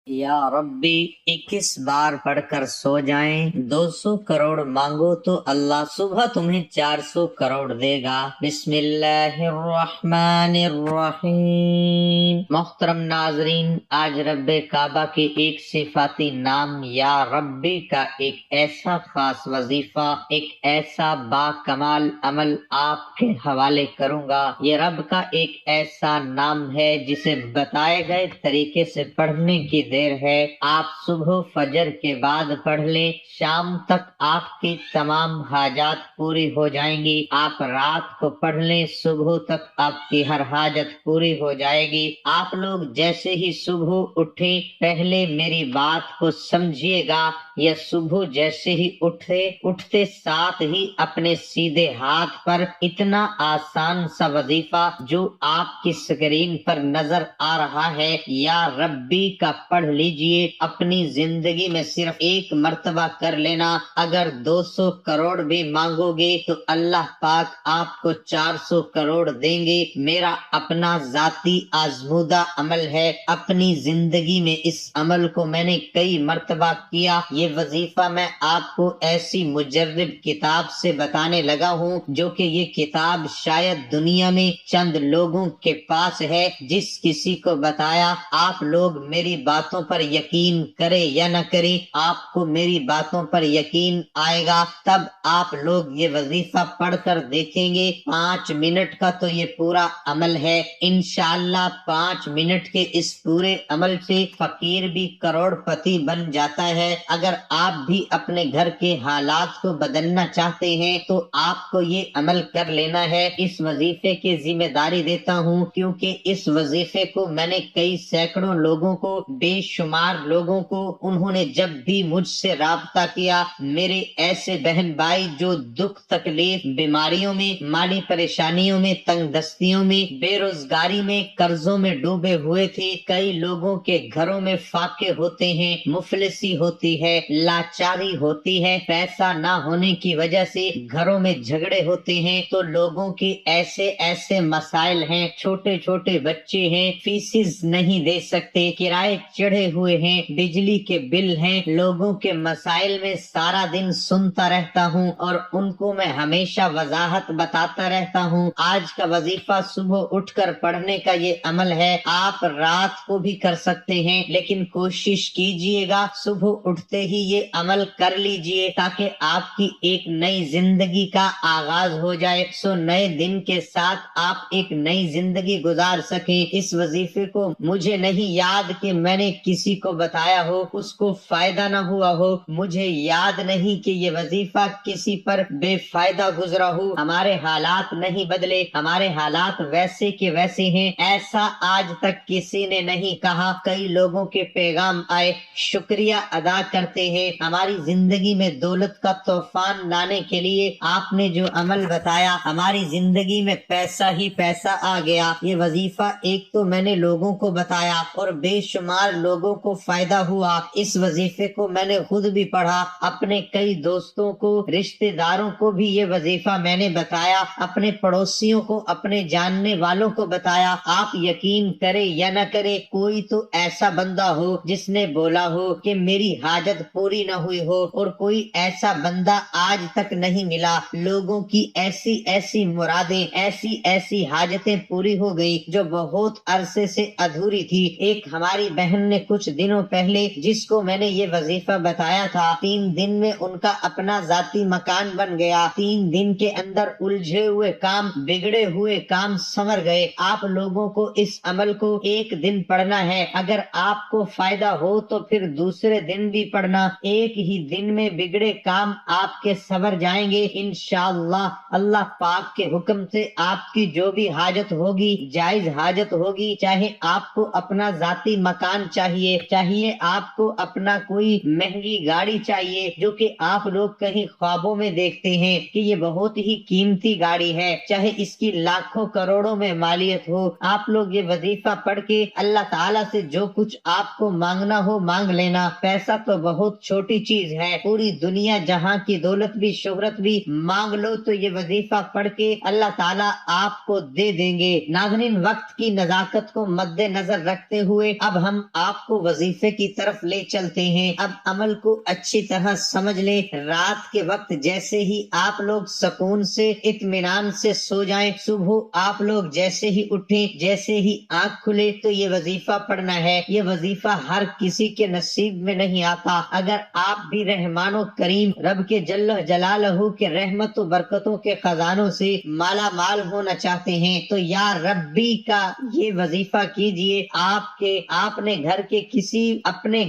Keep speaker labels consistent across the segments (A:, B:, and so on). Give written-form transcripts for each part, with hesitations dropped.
A: یا ربی 21 بار پڑھ کر سو جائیں، 200 کروڑ مانگو تو اللہ صبح تمہیں 400 کروڑ دے گا۔ بسم اللہ الرحمن الرحیم۔ محترم ناظرین، آج رب کعبہ کے ایک صفاتی نام یا ربی کا ایک ایسا خاص وظیفہ، ایک ایسا با کمال عمل آپ کے حوالے کروں گا۔ یہ رب کا ایک ایسا نام ہے جسے بتائے گئے طریقے سے پڑھنے کی دیر ہے۔ آپ صبح فجر کے بعد پڑھ لیں، شام تک آپ کی تمام حاجات پوری ہو جائیں گی۔ آپ رات کو پڑھ لیں، صبح تک آپ کی ہر حاجت پوری ہو جائے گی۔ آپ لوگ جیسے ہی صبح اٹھیں، پہلے میری بات کو سمجھیے گا۔ یا صبح جیسے ہی اٹھتے ساتھ ہی اپنے سیدھے ہاتھ پر اتنا آسان سا وظیفہ جو آپ کی سکرین پر نظر آ رہا ہے، یا ربی کا پڑھ لیجئے۔ اپنی زندگی میں صرف ایک مرتبہ کر لینا۔ اگر 200 کروڑ بھی مانگو گے تو اللہ پاک آپ کو 400 کروڑ دیں گے۔ میرا اپنا ذاتی آزمودہ عمل ہے، اپنی زندگی میں اس عمل کو میں نے کئی مرتبہ کیا۔ یہ وظیفہ میں آپ کو ایسی مجرب کتاب سے بتانے لگا ہوں جو کہ یہ کتاب شاید دنیا میں چند لوگوں کے پاس ہے۔ جس کسی کو بتایا، آپ لوگ میری باتوں پر یقین کرے یا نہ کرے، آپ کو میری باتوں پر یقین آئے گا، تب آپ لوگ یہ وظیفہ پڑھ کر دیکھیں گے۔ 5 منٹ کا تو یہ پورا عمل ہے۔ انشاءاللہ 5 منٹ کے اس پورے عمل سے فقیر بھی کروڑ پتی بن جاتا ہے۔ اگر آپ بھی اپنے گھر کے حالات کو بدلنا چاہتے ہیں تو آپ کو یہ عمل کر لینا ہے۔ اس وظیفے کی ذمہ داری دیتا ہوں کیونکہ اس وظیفے کو میں نے کئی سینکڑوں لوگوں کو، بے شمار لوگوں کو، انہوں نے جب بھی مجھ سے رابطہ کیا، میرے ایسے بہن بھائی جو دکھ تکلیف، بیماریوں میں، مالی پریشانیوں میں، تنگ دستیوں میں، بے روزگاری میں، قرضوں میں ڈوبے ہوئے تھے۔ کئی لوگوں کے گھروں میں فاقے ہوتے ہیں، مفلسی ہوتی ہے، لاچاری ہوتی ہے، پیسہ نہ ہونے کی وجہ سے گھروں میں جھگڑے ہوتے ہیں، تو لوگوں کے ایسے ایسے مسائل ہیں، چھوٹے چھوٹے بچے ہیں، فیسز نہیں دے سکتے، کرائے چڑھے ہوئے ہیں، بجلی کے بل ہیں، لوگوں کے مسائل میں سارا دن سنتا رہتا ہوں اور ان کو میں ہمیشہ وضاحت بتاتا رہتا ہوں۔ آج کا وظیفہ صبح اٹھ کر پڑھنے کا یہ عمل ہے۔ آپ رات کو بھی کر سکتے ہیں، لیکن کوشش کیجئے گا صبح اٹھتے ہی یہ عمل کر لیجئے تاکہ آپ کی ایک نئی زندگی کا آغاز ہو جائے، سو نئے دن کے ساتھ آپ ایک نئی زندگی گزار سکیں۔ اس وظیفے کو مجھے نہیں یاد کہ میں نے کسی کو بتایا ہو، اس کو فائدہ نہ ہوا ہو، مجھے یاد نہیں کہ یہ وظیفہ کسی پر بے فائدہ گزرا ہو۔ ہمارے حالات نہیں بدلے، ہمارے حالات ویسے کے ویسے ہیں، ایسا آج تک کسی نے نہیں کہا۔ کئی لوگوں کے پیغام آئے، شکریہ ادا کرتے ہیں۔ ہماری زندگی میں دولت کا طوفان لانے کے لیے آپ نے جو عمل بتایا، ہماری زندگی میں پیسہ ہی پیسہ آ گیا۔ یہ وظیفہ ایک تو میں نے لوگوں کو بتایا اور بے شمار لوگوں کو فائدہ ہوا۔ اس وظیفے کو میں نے خود بھی پڑھا، اپنے کئی دوستوں کو، رشتہ داروں کو بھی یہ وظیفہ میں نے بتایا، اپنے پڑوسیوں کو، اپنے جاننے والوں کو بتایا۔ آپ یقین کرے یا نہ کرے، کوئی تو ایسا بندہ ہو جس نے بولا ہو کہ میری حاجت پوری نہ ہوئی ہو، اور کوئی ایسا بندہ آج تک نہیں ملا۔ لوگوں کی ایسی ایسی مرادیں، ایسی ایسی حاجتیں پوری ہو گئی جو بہت عرصے سے ادھوری تھی۔ ایک ہماری بہن نے کچھ دنوں پہلے، جس کو میں نے یہ وظیفہ بتایا تھا، 3 دن میں ان کا اپنا ذاتی مکان بن گیا۔ 3 دن کے اندر الجھے ہوئے کام، بگڑے ہوئے کام سنور گئے۔ آپ لوگوں کو اس عمل کو ایک دن پڑھنا ہے، اگر آپ کو فائدہ ہو تو پھر دوسرے دن بھی پڑھنا۔ ایک ہی دن میں بگڑے کام آپ کے سنور جائیں گے انشاءاللہ۔ اللہ پاک کے حکم سے آپ کی جو بھی حاجت ہوگی، جائز حاجت ہوگی، چاہے آپ کو اپنا ذاتی مکان چاہیے آپ کو اپنا کوئی مہنگی گاڑی چاہیے جو کہ آپ لوگ کہیں خوابوں میں دیکھتے ہیں کہ یہ بہت ہی قیمتی گاڑی ہے، چاہے اس کی لاکھوں کروڑوں میں مالیت ہو، آپ لوگ یہ وظیفہ پڑھ کے اللہ تعالیٰ سے جو کچھ آپ کو مانگنا ہو مانگ لینا۔ پیسہ تو بہت چھوٹی چیز ہے، پوری دنیا جہاں کی دولت بھی، شہرت بھی مانگ لو تو یہ وظیفہ پڑھ کے اللہ تعالیٰ آپ کو دے دیں گے۔ ناظرین، وقت کی نزاکت کو مد نظر رکھتے ہوئے اب ہم آپ کو وظیفے کی طرف لے چلتے ہیں۔ اب عمل کو اچھی طرح سمجھ لیں، رات کے وقت جیسے ہی آپ لوگ سکون سے اطمینان سے سو جائیں، صبح آپ لوگ جیسے ہی اٹھیں، جیسے ہی آنکھ کھلے تو یہ وظیفہ پڑھنا ہے۔ یہ وظیفہ ہر کسی کے نصیب میں نہیں آتا۔ اگر آپ بھی رحمان و کریم رب کے جل جلالہ کے رحمت و برکتوں کے خزانوں سے مالا مال ہونا چاہتے ہیں تو یا ربی کا یہ وظیفہ کیجئے۔ آپ نے اپنے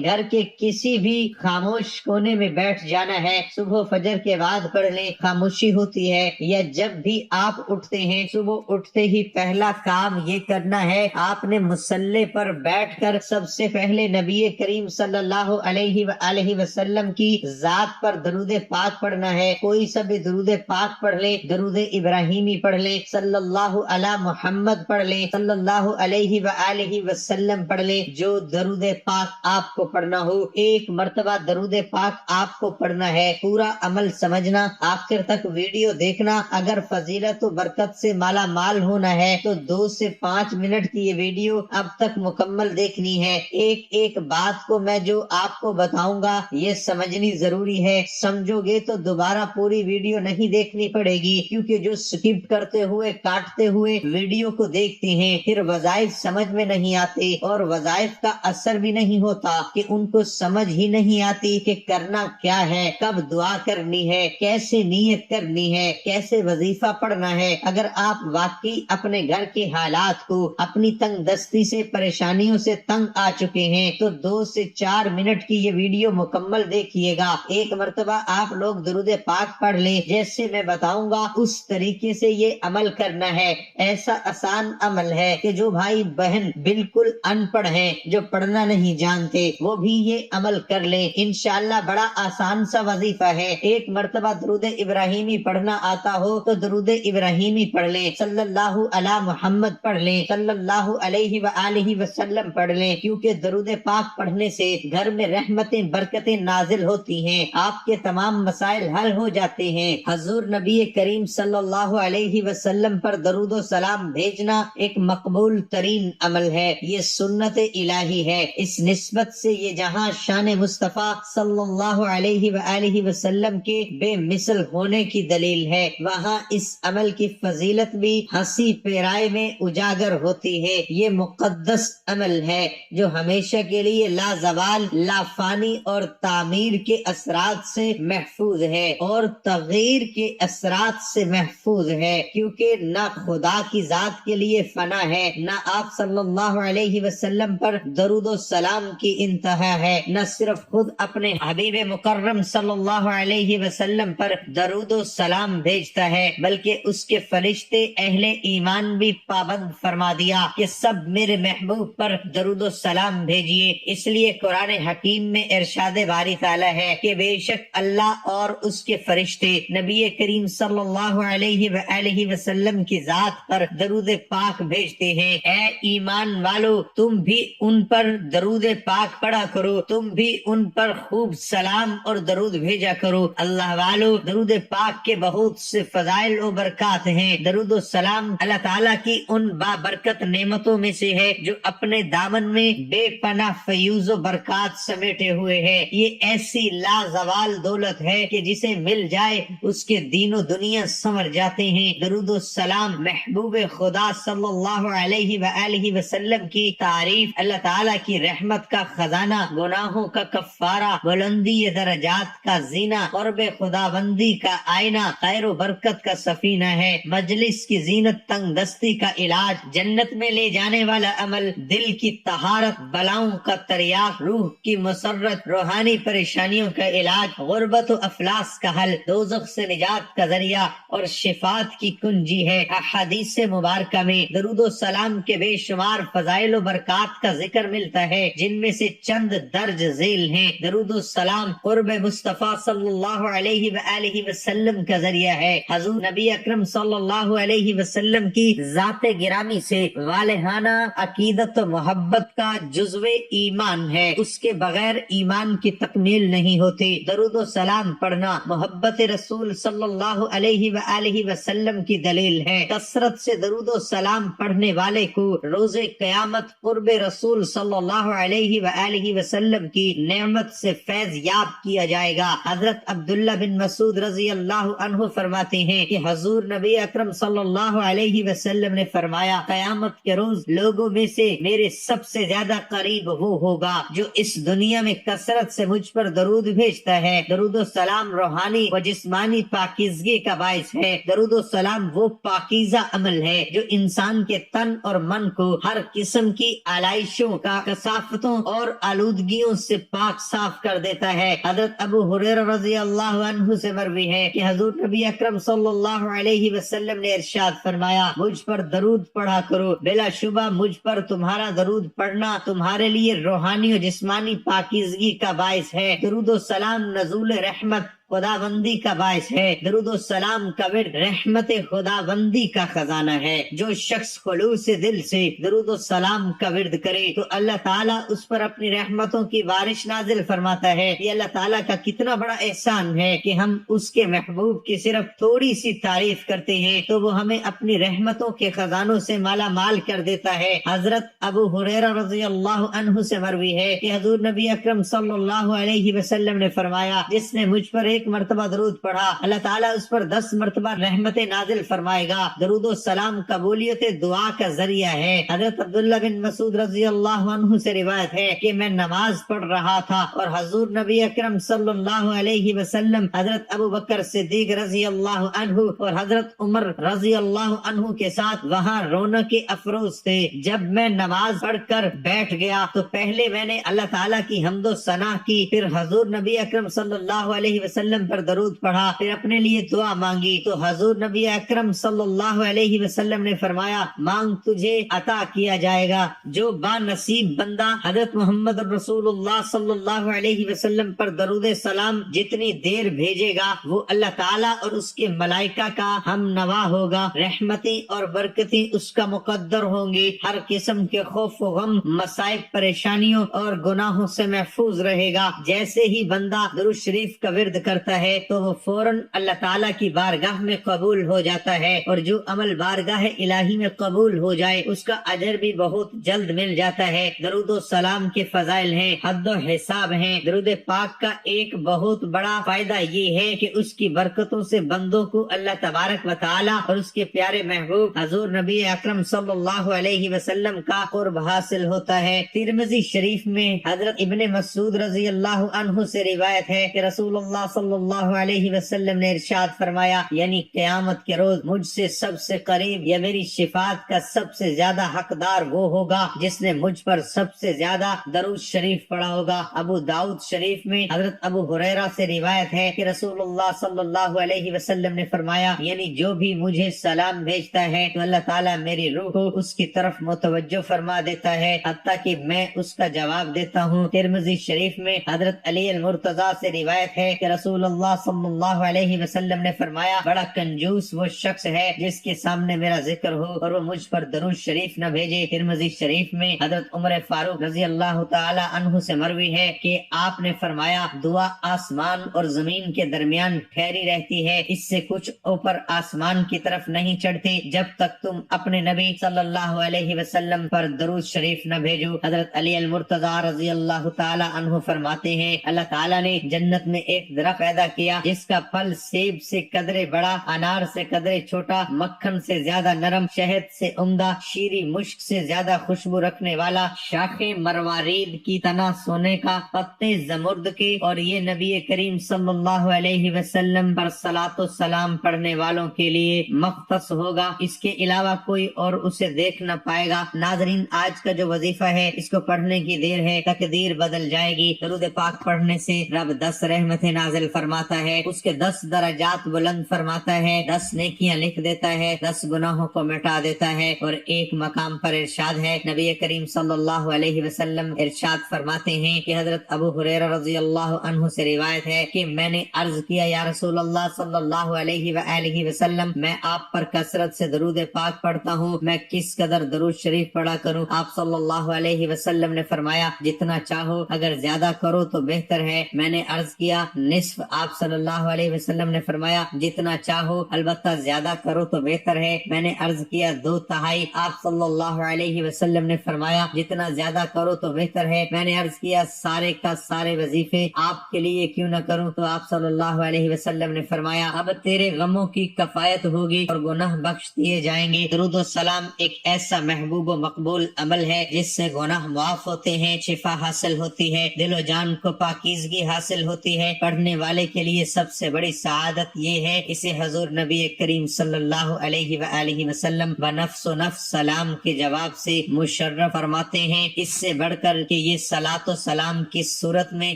A: گھر کے کسی بھی خاموش کونے میں بیٹھ جانا ہے، صبح فجر کے بعد پڑھ لیں، خاموشی ہوتی ہے، یا جب بھی آپ اٹھتے ہیں صبح اٹھتے ہی پہلا کام یہ کرنا ہے، آپ نے مصلی پر بیٹھ کر سب سے پہلے نبی کریم صلی اللہ علیہ وآلہ وسلم کی ذات پر درود پاک پڑھنا ہے۔ کوئی سا بھی درود پاک پڑھ لے، درود ابراہیمی پڑھ لے، صلی اللہ علی محمد پڑھ لے، صلی اللہ علیہ وآلہ وسلم پڑھ لے، جو درود پاک آپ کو پڑھنا ہو۔ ایک مرتبہ درود پاک آپ کو پڑھنا ہے، پورا عمل سمجھنا، آخر تک ویڈیو دیکھنا۔ اگر فضیلت و برکت سے مالا مال ہونا ہے تو 2 سے 5 منٹ کی یہ ویڈیو اب تک مکمل دیکھنی ہے۔ ایک ایک بات کو میں جو آپ کو بتاؤں گا یہ سمجھنی ضروری ہے، سمجھو گے تو دوبارہ پوری ویڈیو نہیں دیکھنی پڑے گی، کیونکہ جو سکپ کرتے ہوئے کاٹتے ہوئے ویڈیو کو دیکھتے ہیں پھر وظائف سمجھ میں نہیں آتے، اور وظائف کا اثر بھی نہیں ہوتا کہ ان کو سمجھ ہی نہیں آتی کہ کرنا کیا ہے، کب دعا کرنی ہے، کیسے نیت کرنی ہے، کیسے وظیفہ پڑھنا ہے۔ اگر آپ واقعی اپنے گھر کے حالات کو، اپنی تنگ دستی سے، پریشانیوں سے تنگ آ چکے ہیں تو 2 سے 4 منٹ کی یہ ویڈیو مکمل دیکھیے گا۔ ایک مرتبہ آپ لوگ درود پاک پڑھ لیں، جیسے میں بتاؤں گا اس طریقے سے یہ عمل کرنا ہے۔ ایسا آسان عمل ہے کہ جو بھائی بہن بالکل ان پڑھ ہیں، جو پڑھنا نہیں جانتے، وہ بھی یہ عمل کر لیں، انشاءاللہ بڑا آسان سا وظیفہ ہے۔ ایک مرتبہ درود ابراہیمی پڑھنا آتا ہو تو درود ابراہیمی پڑھ لیں، صلی اللہ علی محمد پڑھ لیں، صلی اللہ علیہ وآلہ وسلم پڑھ لیں، کیونکہ درود پاک پڑھنے سے گھر میں رحمتیں برکتیں نازل ہوتی ہیں، آپ کے تمام مسائل حل ہو جاتے ہیں۔ حضور نبی کریم صلی اللہ علیہ وسلم پر درود و سلام بھیجنا ایک مقبول ترین عمل ہے، یہ سنت الہی ہے۔ اس نسبت سے یہ جہاں شان مصطفیٰ صلی اللہ علیہ وآلہ وسلم کے بے مثل ہونے کی دلیل ہے، وہاں اس عمل کی فضیلت بھی ہنسی پیرائے میں اجاگر ہوتی ہے۔ یہ مقدس عمل ہے جو ہمیشہ کے لیے لا زوال، لا فانی اور تعمیر کے اثرات سے محفوظ ہے اور تغیر کے اثرات سے محفوظ ہے، کیونکہ نہ خدا کی ذات کے لیے فنا ہے، نہ آپ صلی اللہ علیہ وسلم پر درود و سلام کی انتہا ہے، نہ صرف خود اپنے حبیب مکرم صلی اللہ علیہ وسلم پر درود و سلام بھیجتا ہے بلکہ اس کے فرشتے اہل ایمان بھی پابند فرما دیا کہ سب میرے محبوب پر درود و سلام بھیجیے۔ اس لیے قرآن حکیم میں ارشاد باری تعالی ہے کہ بے شک اللہ اور اس کے فرشتے نبی کریم صلی اللہ علیہ وآلہ وسلم کی ذات پر درود پاک بھیجتے ہیں۔ اے ایمان والو، تم بھی ان پر درود پاک پڑھا کرو، تم بھی ان پر خوب سلام اور درود بھیجا کرو۔ اللہ والو، درود پاک کے بہت سے فضائل و برکات ہیں۔ درود و سلام اللہ تعالیٰ کی ان بابرکت نعمتوں میں سے ہے جو اپنے دامن میں بے پناہ فیوز و برکات سمیٹے ہوئے ہے۔ یہ ایسی لازوال دولت ہے کہ جسے مل جائے اس کے دین و دنیا سنور جاتے ہیں۔ درود و سلام محبوب خدا صلی اللہ علیہ وآلہ وسلم کی تعریف، اللہ تعالیٰ کی رحمت کا خزانہ، گناہوں کا کفارہ، بلندی درجات کا زینہ، قرب خداوندی کا آئینہ، خیر و برکت کا سفینہ ہے، مجلس کی زینت، تنگ دستی کا علاج، جنت میں لے جانے والا عمل، دل کی طہارت، بلاؤں کا تریاق، روح کی مسرت، روحانی پریشانیوں کا علاج، غربت و افلاس کا حل، دوزخ سے نجات کا ذریعہ اور شفاعت کی کنجی ہے۔ احادیث مبارکہ میں درود و سلام کے بے شمار فضائل و برکات کا ذکر ملتا ہے، جن میں سے چند درج ذیل ہیں۔ درود و سلام قرب مصطفیٰ صلی اللہ علیہ وآلہ وسلم کا ذریعہ ہے۔ حضور نبی اکرم صلی اللہ علیہ وسلم کی ذات گرامی سے والہانہ عقیدت و محبت کا جزو ایمان ہے، اس کے بغیر ایمان کی تکمیل نہیں ہوتی۔ درود و سلام پڑھنا محبت رسول صلی اللہ علیہ وآلہ وسلم کی دلیل ہے۔ کثرت سے درود و سلام پڑھنے والے کو روز قیامت قرب رسول صلی صلی اللہ علیہ وآلہ وسلم کی نعمت سے فیض یاب کیا جائے گا۔ حضرت عبداللہ بن مسعود رضی اللہ عنہ فرماتے ہیں کہ حضور نبی اکرم صلی اللہ علیہ وسلم نے فرمایا، قیامت کے روز لوگوں میں سے میرے سب سے زیادہ قریب وہ ہوگا جو اس دنیا میں کثرت سے مجھ پر درود بھیجتا ہے۔ درود و سلام روحانی و جسمانی پاکیزگی کا باعث ہے۔ درود و سلام وہ پاکیزہ عمل ہے جو انسان کے تن اور من کو ہر قسم کی آلائشوں کا کثافتوں اور آلودگیوں سے پاک صاف کر دیتا ہے۔ حضرت ابو ہریرہ رضی اللہ عنہ سے مروی ہے کہ حضور نبی اکرم صلی اللہ علیہ وسلم نے ارشاد فرمایا، مجھ پر درود پڑھا کرو، بلا شبہ مجھ پر تمہارا درود پڑھنا تمہارے لیے روحانی و جسمانی پاکیزگی کا باعث ہے۔ درود و سلام نزول رحمت خداوندی کا باعث ہے۔ درود و سلام کا ورد رحمت خداوندی کا خزانہ ہے۔ جو شخص خلوص دل سے درود و سلام کا ورد کرے تو اللہ تعالیٰ اس پر اپنی رحمتوں کی بارش نازل فرماتا ہے۔ یہ اللہ تعالیٰ کا کتنا بڑا احسان ہے کہ ہم اس کے محبوب کی صرف تھوڑی سی تعریف کرتے ہیں تو وہ ہمیں اپنی رحمتوں کے خزانوں سے مالا مال کر دیتا ہے۔ حضرت ابو ہریرہ رضی اللہ عنہ سے مروی ہے کہ حضور نبی اکرم صلی اللہ علیہ وسلم نے فرمایا، جس نے مجھ پر ایک مرتبہ درود پڑھا اللہ تعالیٰ اس پر 10 مرتبہ رحمت نازل فرمائے گا۔ درود و سلام قبولیت دعا کا ذریعہ ہے۔ حضرت عبداللہ بن مسعود رضی اللہ عنہ سے روایت ہے کہ میں نماز پڑھ رہا تھا اور حضور نبی اکرم صلی اللہ علیہ وسلم حضرت ابو بکر صدیق رضی اللہ عنہ اور حضرت عمر رضی اللہ عنہ کے ساتھ وہاں رونق افروز تھے۔ جب میں نماز پڑھ کر بیٹھ گیا تو پہلے میں نے اللہ تعالیٰ کی حمد و ثنا کی، پھر حضور نبی اکرم صلی اللہ علیہ وسلم پر درود پڑھا، پھر اپنے لیے دعا مانگی تو حضور نبی اکرم صلی اللہ علیہ وسلم نے فرمایا، مانگ تجھے عطا کیا جائے گا۔ جو با نصیب بندہ حضرت محمد رسول اللہ صلی اللہ علیہ وسلم پر درود سلام جتنی دیر بھیجے گا وہ اللہ تعالیٰ اور اس کے ملائکہ کا ہم نوا ہوگا، رحمتیں اور برکتیں اس کا مقدر ہوں گی، ہر قسم کے خوف و غم، مصائب، پریشانیوں اور گناہوں سے محفوظ رہے گا۔ جیسے ہی بندہ درود شریف کا ورد کرتا ہے تو وہ فوراً اللہ تعالیٰ کی بارگاہ میں قبول ہو جاتا ہے، اور جو عمل بارگاہ الہی میں قبول ہو جائے اس کا اجر بھی بہت جلد مل جاتا ہے۔ درود و سلام کے فضائل ہیں، حد و حساب ہیں۔ درود پاک کا ایک بہت بڑا فائدہ یہ ہے کہ اس کی برکتوں سے بندوں کو اللہ تبارک و تعالیٰ اور اس کے پیارے محبوب حضور نبی اکرم صلی اللہ علیہ وسلم کا قرب حاصل ہوتا ہے۔ ترمذی شریف میں حضرت ابن مسعود رضی اللہ عنہ سے روایت ہے کہ رسول اللہ صلی اللہ علیہ وسلم نے ارشاد فرمایا، یعنی قیامت کے روز مجھ سے سب سے قریب یا میری شفاعت کا سب سے زیادہ حقدار وہ ہوگا جس نے مجھ پر سب سے زیادہ درود شریف پڑھا ہوگا۔ ابو داؤد شریف میں حضرت ابو ہریرہ سے روایت ہے کہ رسول اللہ صلی اللہ علیہ وسلم نے فرمایا، یعنی جو بھی مجھے سلام بھیجتا ہے تو اللہ تعالیٰ میری روح کو اس کی طرف متوجہ فرما دیتا ہے حتیٰ کہ میں اس کا جواب دیتا ہوں۔ ترمذی شریف میں حضرت علی المرتضیٰ سے روایت ہے کہ رسول اللہ صلی اللہ علیہ وسلم نے فرمایا، بڑا کنجوس وہ شخص ہے جس کے سامنے میرا ذکر ہو اور وہ مجھ پر درود شریف نہ بھیجے۔ ترمذی شریف میں حضرت عمر فاروق رضی اللہ تعالی عنہ سے مروی ہے کہ آپ نے فرمایا، دعا آسمان اور زمین کے درمیان ٹھہری رہتی ہے، اس سے کچھ اوپر آسمان کی طرف نہیں چڑھتی جب تک تم اپنے نبی صلی اللہ علیہ وسلم پر درود شریف نہ بھیجو۔ حضرت علی المرتضیٰ رضی اللہ تعالی عنہ فرماتے ہیں، اللہ تعالیٰ نے جنت میں ایک درخت پیدا کیا جس کا پھل سیب سے قدرے بڑا، انار سے قدرے چھوٹا، مکھن سے زیادہ نرم، شہد سے عمدہ، شیریں مشک سے زیادہ خوشبو رکھنے والا، شاخیں مروارید کی، تنا سونے کا، پتے زمرد کے، اور یہ نبی کریم صلی اللہ علیہ وسلم پر صلاۃ و سلام پڑھنے والوں کے لیے مختص ہوگا، اس کے علاوہ کوئی اور اسے دیکھ نہ پائے گا۔ ناظرین، آج کا جو وظیفہ ہے اس کو پڑھنے کی دیر ہے، تقدیر بدل جائے گی۔ درود پاک پڑھنے سے رب 10 رحمتیں نازل فرماتا ہے، اس کے 10 درجات بلند فرماتا ہے، 10 نیکیاں لکھ دیتا ہے، 10 گناہوں کو مٹا دیتا ہے، اور ایک مقام پر ارشاد ہے، نبی کریم صلی اللہ علیہ وسلم ارشاد فرماتے ہیں کہ حضرت ابو ہریرہ رضی اللہ عنہ سے روایت ہے کہ میں نے عرض کیا، یا رسول اللہ صلی اللہ علیہ وآلہ وسلم، میں آپ پر کثرت سے درود پاک پڑھتا ہوں، میں کس قدر درود شریف پڑھا کروں؟ آپ صلی اللہ علیہ وسلم نے فرمایا، جتنا چاہو، اگر زیادہ کرو تو بہتر ہے۔ میں نے عرض کیا، نصف تو آپ صلی اللہ علیہ وسلم نے فرمایا جتنا چاہو، البتہ زیادہ کرو تو بہتر ہے۔ میں نے عرض کیا 2/3۔ آپ صلی اللہ علیہ وسلم نے فرمایا جتنا زیادہ کرو تو بہتر ہے۔ میں نے عرض کیا سارے کا سارے وظیفے آپ کے لیے کیوں نہ کروں؟ تو آپ صلی اللہ علیہ وسلم نے فرمایا اب تیرے غموں کی کفایت ہوگی اور گناہ بخش دیے جائیں گے۔ درود و سلام ایک ایسا محبوب و مقبول عمل ہے جس سے گناہ معاف ہوتے ہیں، شفا حاصل ہوتی ہے، دل و جان کو پاکیزگی حاصل ہوتی ہے۔ پڑھنے والے کے لیے سب سے بڑی سعادت یہ ہے، اسے حضور نبی کریم صلی اللہ علیہ وآلہ وسلم بنفس و نفس سلام کے جواب سے مشرف فرماتے ہیں۔ اس سے بڑھ کر کہ یہ صلاۃ و سلام کی صورت میں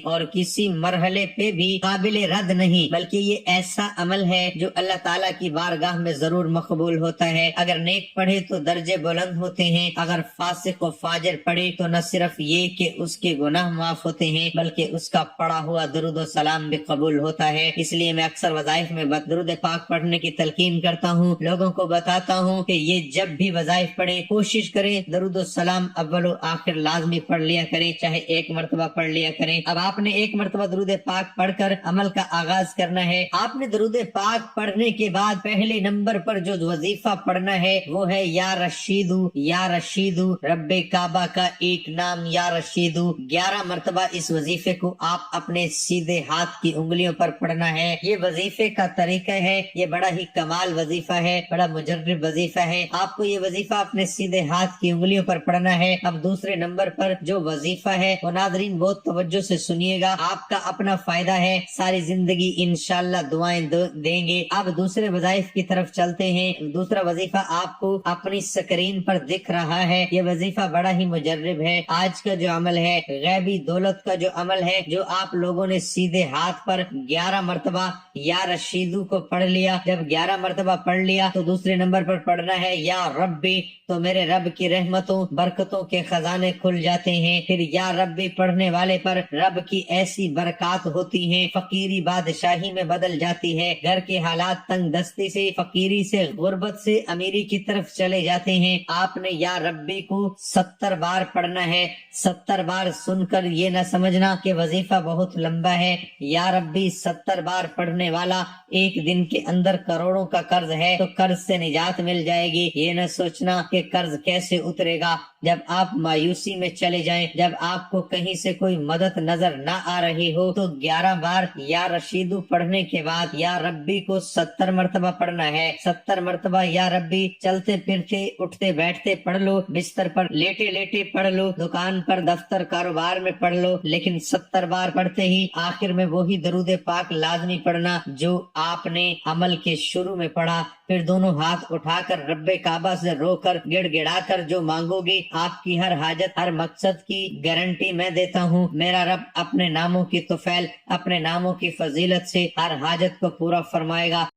A: اور کسی مرحلے پہ بھی قابل رد نہیں، بلکہ یہ ایسا عمل ہے جو اللہ تعالیٰ کی بارگاہ میں ضرور مقبول ہوتا ہے۔ اگر نیک پڑھے تو درجے بلند ہوتے ہیں، اگر فاسق و فاجر پڑھے تو نہ صرف یہ کہ اس کے گناہ معاف ہوتے ہیں بلکہ اس کا پڑھا ہوا درود و سلام بھی قبول ہوتا ہے۔ اس لیے میں اکثر وظائف میں درود پاک پڑھنے کی تلقین کرتا ہوں، لوگوں کو بتاتا ہوں کہ یہ جب بھی وظائف پڑھیں کوشش کریں درود و سلام اول و آخر لازمی پڑھ لیا کریں، چاہے ایک مرتبہ پڑھ لیا کریں۔ اب آپ نے ایک مرتبہ درود پاک پڑھ کر عمل کا آغاز کرنا ہے۔ آپ نے درود پاک پڑھنے کے بعد پہلے نمبر پر جو وظیفہ پڑھنا ہے وہ ہے یا رشیدو یا رشیدو، رب کعبہ کا ایک نام یا رشیدو۔ 11 مرتبہ اس وظیفے کو آپ اپنے سیدھے ہاتھ کی انگلیوں پر پڑھنا ہے۔ یہ وظیفے کا طریقہ ہے، یہ بڑا ہی کمال وظیفہ ہے، بڑا مجرب وظیفہ ہے۔ آپ کو یہ وظیفہ اپنے سیدھے ہاتھ کی انگلیوں پر پڑھنا ہے۔ اب دوسرے نمبر پر جو وظیفہ ہے وہ ناظرین بہت توجہ سے سنیے گا، آپ کا اپنا فائدہ ہے، ساری زندگی انشاءاللہ دعائیں دیں گے۔ اب دوسرے وظائف کی طرف چلتے ہیں۔ دوسرا وظیفہ آپ کو اپنی سکرین پر دکھ رہا ہے، یہ وظیفہ بڑا ہی مجرب ہے۔ آج کا جو عمل ہے غیبی دولت کا جو عمل ہے، جو آپ لوگوں نے سیدھے ہاتھ پر 11 مرتبہ یا رشیدو کو پڑھ لیا، جب 11 مرتبہ پڑھ لیا تو دوسرے نمبر پر پڑھنا ہے یا ربی، تو میرے رب کی رحمتوں برکتوں کے خزانے کھل جاتے ہیں۔ پھر یا ربی پڑھنے والے پر رب کی ایسی برکات ہوتی ہیں، فقیری بادشاہی میں بدل جاتی ہے، گھر کے حالات تنگ دستی سے، فقیری سے، غربت سے امیری کی طرف چلے جاتے ہیں۔ آپ نے یا ربی کو 70 بار پڑھنا ہے۔ 70 بار سن کر یہ نہ سمجھنا کہ وظیفہ بہت لمبا ہے۔ یا ربی 70 بار پڑھنے والا ایک دن کے اندر کروڑوں کا قرض ہے تو قرض سے نجات مل جائے گی۔ یہ نہ سوچنا کہ قرض کیسے اترے گا۔ جب آپ مایوسی میں چلے جائیں، جب آپ کو کہیں سے کوئی مدد نظر نہ آ رہی ہو، تو 11 بار یا رشیدو پڑھنے کے بعد یا ربی کو 70 مرتبہ پڑھنا ہے۔ 70 مرتبہ یا ربی چلتے پھرتے اٹھتے بیٹھتے پڑھ لو، بستر پر لیٹے لیٹے پڑھ لو، دکان پر دفتر کاروبار میں پڑھ لو، لیکن 70 بار پڑھتے ہی آخر میں وہی درود پاک لازمی پڑھنا جو آپ نے عمل کے شروع میں پڑھا۔ پھر دونوں ہاتھ اٹھا کر رب کعبہ سے رو کر گڑ گڑا کر جو مانگو گی، آپ کی ہر حاجت ہر مقصد کی گارنٹی میں دیتا ہوں۔ میرا رب اپنے ناموں کی طفیل، اپنے ناموں کی فضیلت سے ہر حاجت کو پورا فرمائے گا۔